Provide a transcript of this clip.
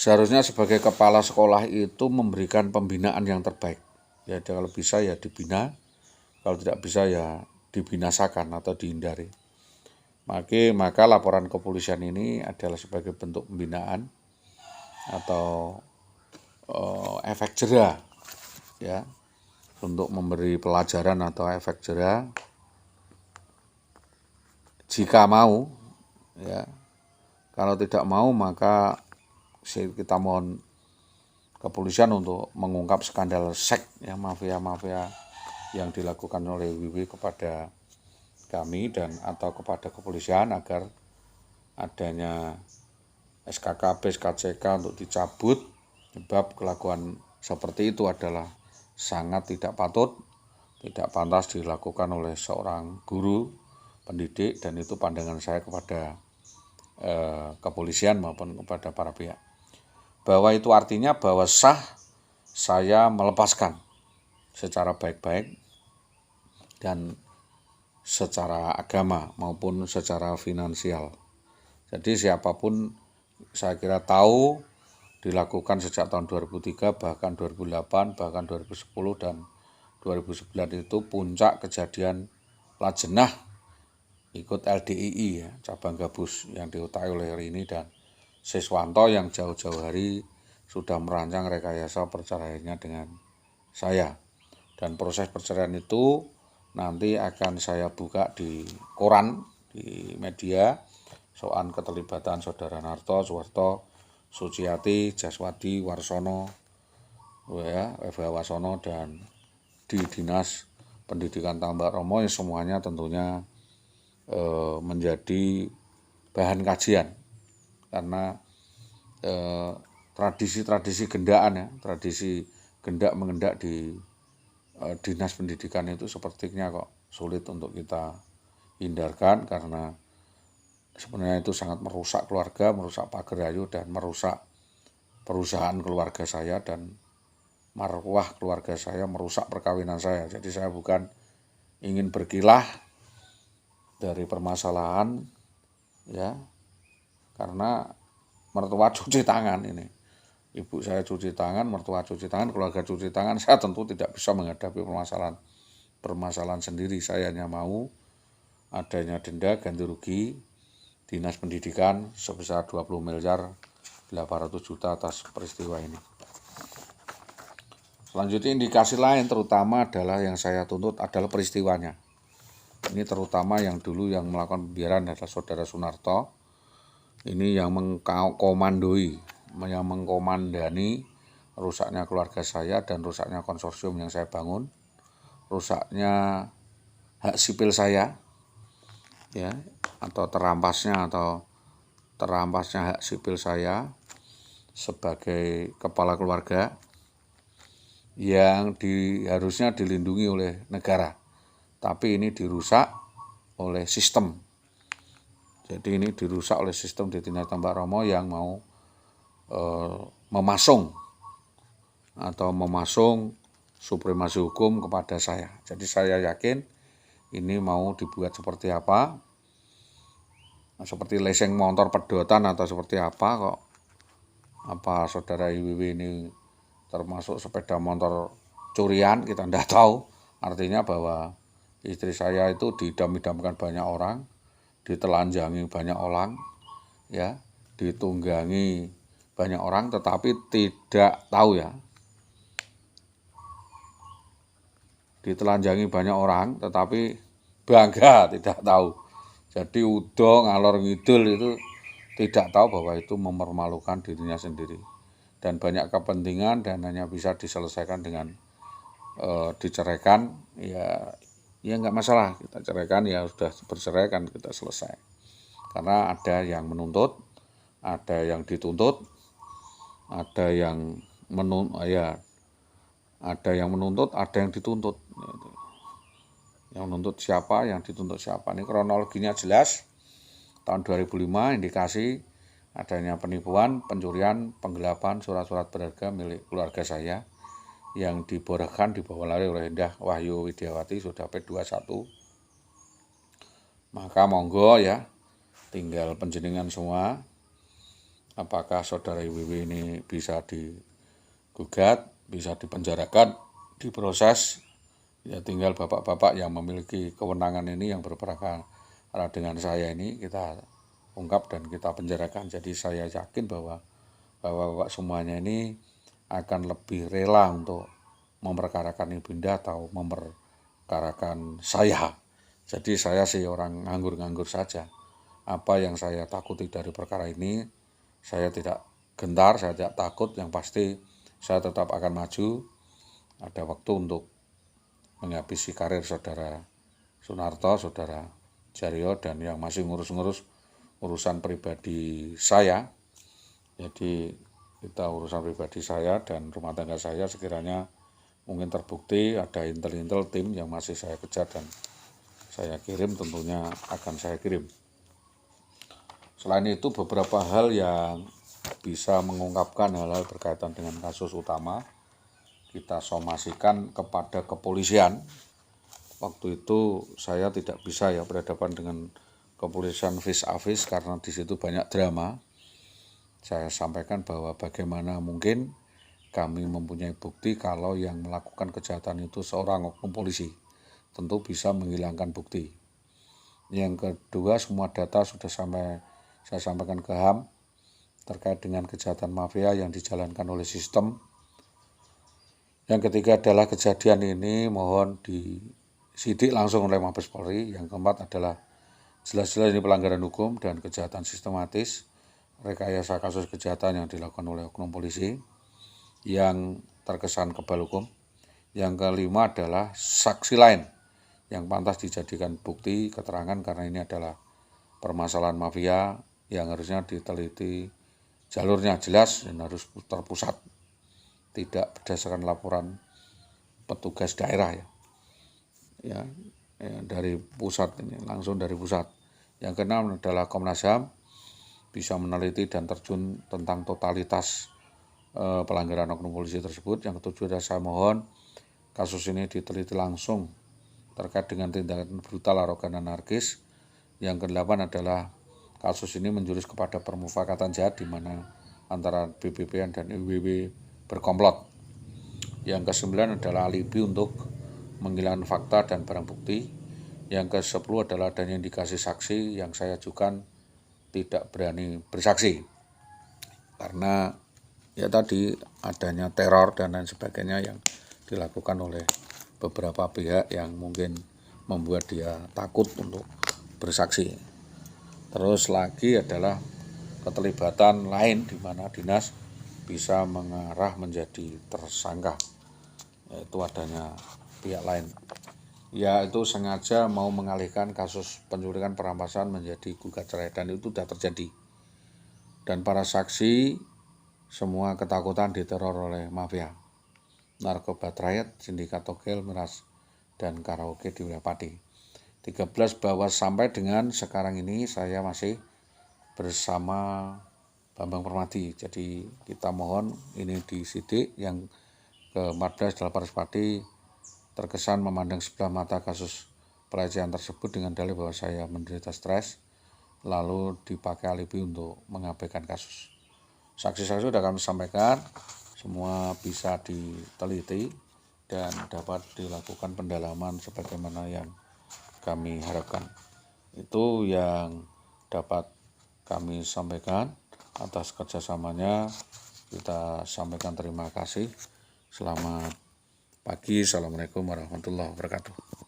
Seharusnya sebagai kepala sekolah itu memberikan pembinaan yang terbaik. Ya kalau bisa ya dibina, kalau tidak bisa ya dibinasakan atau dihindari. Maka laporan kepolisian ini adalah sebagai bentuk pembinaan atau efek jera, ya, untuk memberi pelajaran atau efek jera. Jika mau, ya, kalau tidak mau maka kita mohon kepolisian untuk mengungkap skandal seks, ya, mafia-mafia yang dilakukan oleh WW kepada kami dan atau kepada kepolisian, agar adanya SKKB, SKCK untuk dicabut, sebab kelakuan seperti itu adalah sangat tidak patut, tidak pantas dilakukan oleh seorang guru pendidik, dan itu pandangan saya kepada kepolisian maupun kepada para pihak. Bahwa itu artinya bahwa sah saya melepaskan secara baik-baik dan secara agama maupun secara finansial. Jadi siapapun saya kira tahu dilakukan sejak tahun 2003, bahkan 2008, bahkan 2010 dan 2009 itu puncak kejadian Lajenah ikut LDII, ya, cabang gabus yang diutai oleh Rini dan Siswanto yang jauh-jauh hari sudah merancang rekayasa perceraiannya dengan saya. Dan proses perceraian itu nanti akan saya buka di koran, di media, soal keterlibatan saudara Narto, Suwarto, Suciati, Jaswadi, Warsono, ya, Wasono, dan di Dinas Pendidikan Tambak Romo, yang semuanya tentunya menjadi bahan kajian. Karena tradisi-tradisi gendaan, ya, tradisi gendak mengendak di dinas pendidikan itu sepertinya kok sulit untuk kita hindarkan, karena sebenarnya itu sangat merusak keluarga, merusak pagerayu, dan merusak perusahaan keluarga saya dan marwah keluarga saya, merusak perkawinan saya. Jadi saya bukan ingin berkilah dari permasalahan, ya, karena mertua cuci tangan ini. Ibu saya cuci tangan, mertua cuci tangan, keluarga cuci tangan. Saya tentu tidak bisa menghadapi permasalahan sendiri. Saya hanya mau adanya denda ganti rugi Dinas Pendidikan sebesar 20 miliar 800 juta atas peristiwa ini. Selanjutnya indikasi lain terutama adalah yang saya tuntut adalah peristiwanya. Ini terutama yang dulu yang melakukan pembiaran adalah saudara Sunarto. Ini yang mengkomandani rusaknya keluarga saya dan rusaknya konsorsium yang saya bangun, rusaknya hak sipil saya, ya, atau terampasnya hak sipil saya sebagai kepala keluarga yang harusnya dilindungi oleh negara, tapi ini dirusak oleh sistem. Jadi ini dirusak oleh sistem di Dinas Tambak Romo yang mau memasung supremasi hukum kepada saya. Jadi saya yakin ini mau dibuat seperti apa, seperti leseng motor pedotan atau seperti apa kok. Apa saudara IWW ini termasuk sepeda motor curian, kita tidak tahu. Artinya bahwa istri saya itu didam-idamkan banyak orang, ditelanjangi banyak orang, ya, ditunggangi banyak orang, tetapi tidak tahu, ya, ditelanjangi banyak orang tetapi bangga tidak tahu. Jadi udo ngalor ngidul itu tidak tahu bahwa itu mempermalukan dirinya sendiri dan banyak kepentingan, dan hanya bisa diselesaikan dengan diceraikan, ya nggak masalah, kita ceraikan, ya sudah bercerai kan, kita selesai. Karena ada yang menuntut, ada yang dituntut, ada yang ada yang menuntut, ada yang dituntut. Yang menuntut siapa, yang dituntut siapa. Ini kronologinya jelas. Tahun 2005 indikasi adanya penipuan, pencurian, penggelapan surat-surat berharga milik keluarga saya yang diborehkan, dibawa lari oleh Indah Wahyu Widiawati, sudah P21. Maka monggo, ya, tinggal penjenengan semua apakah saudara IWW ini bisa digugat, bisa dipenjarakan, diproses. Ya tinggal bapak-bapak yang memiliki kewenangan ini yang berperkara dengan saya ini kita ungkap dan kita penjarakan. Jadi saya yakin bahwa bapak-bapak semuanya ini akan lebih rela untuk memperkarakan ibunda atau memperkarakan saya. Jadi saya sih orang nganggur-nganggur saja. Apa yang saya takuti dari perkara ini, saya tidak gentar, saya tidak takut. Yang pasti saya tetap akan maju. Ada waktu untuk menghabisi karir saudara Sunarto, saudara Jaryo, dan yang masih ngurus-ngurus urusan pribadi saya. Jadi kita urusan pribadi saya dan rumah tangga saya sekiranya mungkin terbukti ada intel-intel tim yang masih saya kejar dan saya kirim, tentunya akan saya kirim. Selain itu beberapa hal yang bisa mengungkapkan hal-hal berkaitan dengan kasus utama kita somasikan kepada kepolisian. Waktu itu saya tidak bisa ya berhadapan dengan kepolisian face a face karena di situ banyak drama. Saya sampaikan bahwa bagaimana mungkin kami mempunyai bukti kalau yang melakukan kejahatan itu seorang oknum polisi. Tentu bisa menghilangkan bukti. Yang kedua, semua data sudah saya sampaikan ke HAM terkait dengan kejahatan mafia yang dijalankan oleh sistem. Yang ketiga adalah kejadian ini mohon disidik langsung oleh Mabes Polri. Yang keempat adalah jelas-jelas ini pelanggaran hukum dan kejahatan sistematis, rekayasa kasus kejahatan yang dilakukan oleh oknum polisi yang terkesan kebal hukum. Yang kelima adalah saksi lain yang pantas dijadikan bukti keterangan karena ini adalah permasalahan mafia yang harusnya diteliti jalurnya jelas dan harus terpusat, tidak berdasarkan laporan petugas daerah ya dari pusat ini, langsung dari pusat. Yang keenam adalah Komnas HAM bisa meneliti dan terjun tentang totalitas pelanggaran oknum polisi tersebut. Yang ketujuh adalah saya mohon kasus ini diteliti langsung terkait dengan tindakan brutal, arogan, anarkis. Yang kedelapan adalah kasus ini menjurus kepada permufakatan jahat di mana antara BPPN dan IWW berkomplot. Yang kesembilan adalah alibi untuk menghilangkan fakta dan barang bukti. Yang ke-10 adalah adanya indikasi saksi yang saya ajukan tidak berani bersaksi karena ya tadi adanya teror dan lain sebagainya yang dilakukan oleh beberapa pihak yang mungkin membuat dia takut untuk bersaksi. Terus lagi adalah keterlibatan lain di mana dinas bisa mengarah menjadi tersangka, yaitu adanya pihak lain. Yaitu sengaja mau mengalihkan kasus pencurian perampasan menjadi gugat cerai dan itu sudah terjadi. Dan para saksi semua ketakutan diteror oleh mafia, narkoba triad, sindikat togel, miras, dan karaoke di wilayah Pati. 13 bahwa sampai dengan sekarang ini saya masih bersama Bambang Permadi. Jadi kita mohon ini disidik. Yang ke-14 adalah Polres Pati terkesan memandang sebelah mata kasus pelecehan tersebut dengan dalih bahwa saya menderita stres, lalu dipakai alibi untuk mengabaikan kasus. Saksi-saksi sudah kami sampaikan, semua bisa diteliti dan dapat dilakukan pendalaman sebagaimana yang kami harapkan. Itu yang dapat kami sampaikan. Atas kerjasamanya kita sampaikan terima kasih. Selamat pagi. Assalamualaikum warahmatullahi wabarakatuh.